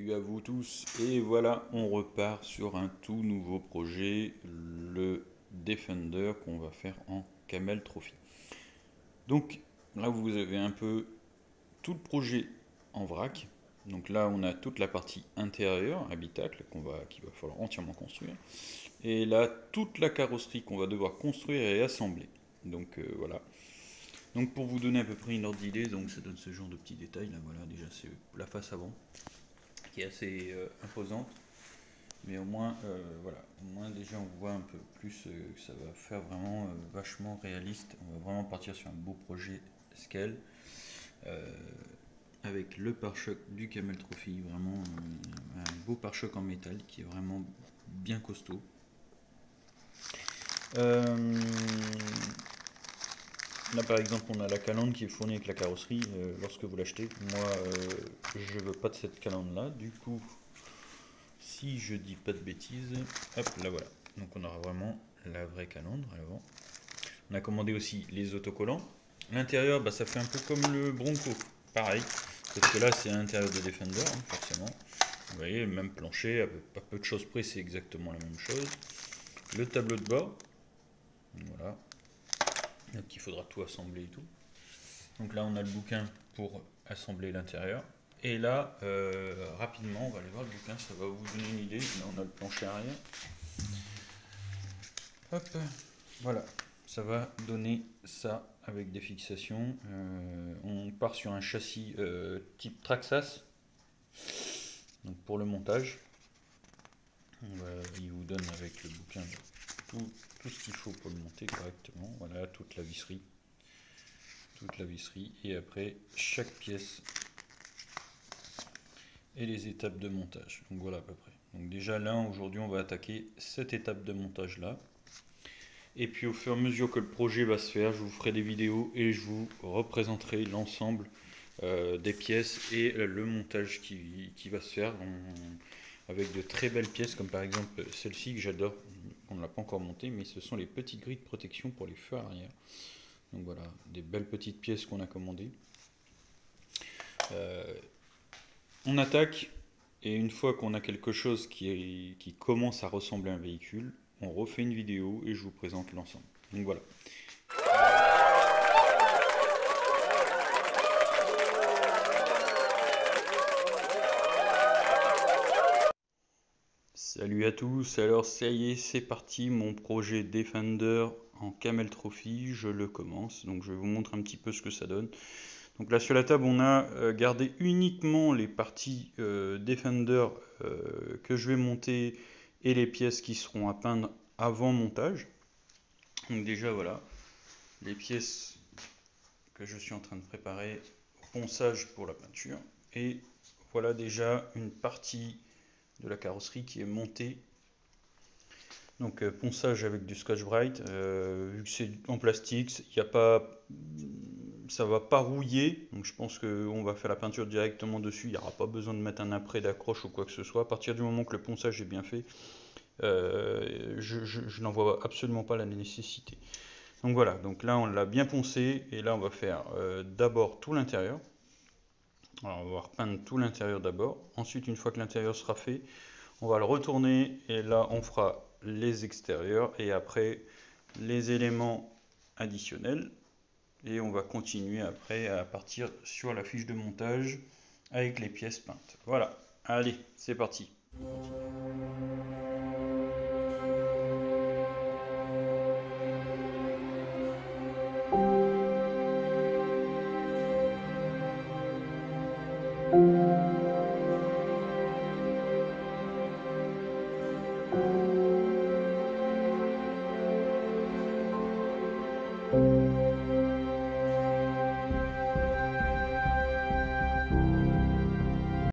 Salut à vous tous, et voilà, on repart sur un tout nouveau projet, le Defender qu'on va faire en Camel Trophy. Donc là vous avez un peu tout le projet en vrac. Donc là on a toute la partie intérieure, habitacle, qu'il va falloir entièrement construire. Et là toute la carrosserie qu'on va devoir construire et assembler. Donc voilà. Donc pour vous donner à peu près une ordre d'idée, donc ça donne ce genre de petits détails là, voilà, déjà c'est la face avant qui est assez imposante, mais au moins voilà, au moins déjà on voit un peu plus que ça va faire vraiment vachement réaliste. On va vraiment partir sur un beau projet scale avec le pare-choc du Camel Trophy, vraiment un beau pare-choc en métal qui est vraiment bien costaud. Là par exemple on a la calandre qui est fournie avec la carrosserie lorsque vous l'achetez. Moi je veux pas de cette calandre là, du coup si je dis pas de bêtises, hop là voilà. Donc on aura vraiment la vraie calandre à l'avant. On a commandé aussi les autocollants. L'intérieur bah, ça fait un peu comme le Bronco, pareil, sauf que là c'est à l'intérieur de Defender hein, forcément. Vous voyez le même plancher, à peu de choses près c'est exactement la même chose. Le tableau de bord, voilà. Donc il faudra tout assembler et tout. Donc là on a le bouquin pour assembler l'intérieur. Et là, rapidement, on va aller voir le bouquin, ça va vous donner une idée. Là on a le plancher arrière. Hop, voilà, ça va donner ça avec des fixations. On part sur un châssis type Traxxas. Donc pour le montage, il vous donne avec le bouquin tout ce qu'il faut pour le monter correctement. Voilà, toute la visserie, et après chaque pièce et les étapes de montage. Donc voilà à peu près. Donc déjà là aujourd'hui on va attaquer cette étape de montage là. Et puis au fur et à mesure que le projet va se faire, je vous ferai des vidéos et je vous représenterai l'ensemble des pièces et le montage qui va se faire avec de très belles pièces comme par exemple celle-ci que j'adore. On ne l'a pas encore montée, mais ce sont les petites grilles de protection pour les feux arrière. Donc voilà, des belles petites pièces qu'on a commandées. On attaque, et une fois qu'on a quelque chose qui commence à ressembler à un véhicule, on refait une vidéo et je vous présente l'ensemble. Donc voilà. Salut à tous, alors ça y est, c'est parti, mon projet Defender en Camel Trophy, je le commence, donc je vais vous montrer un petit peu ce que ça donne. Donc là sur la table on a gardé uniquement les parties Defender que je vais monter et les pièces qui seront à peindre avant montage. Donc déjà voilà, les pièces que je suis en train de préparer au ponçage pour la peinture. Et voilà déjà une partie de la carrosserie qui est montée. Donc ponçage avec du Scotch-Brite, vu que c'est en plastique, y a pas, ça va pas rouiller, donc je pense qu'on va faire la peinture directement dessus, il n'y aura pas besoin de mettre un après d'accroche ou quoi que ce soit. À partir du moment que le ponçage est bien fait, je n'en vois absolument pas la nécessité. Donc voilà, donc là on l'a bien poncé, et là on va faire d'abord tout l'intérieur. Alors on va repeindre tout l'intérieur d'abord, ensuite une fois que l'intérieur sera fait, on va le retourner, et là on fera les extérieurs, et après les éléments additionnels, et on va continuer après à partir sur la fiche de montage avec les pièces peintes. Voilà, allez, c'est parti.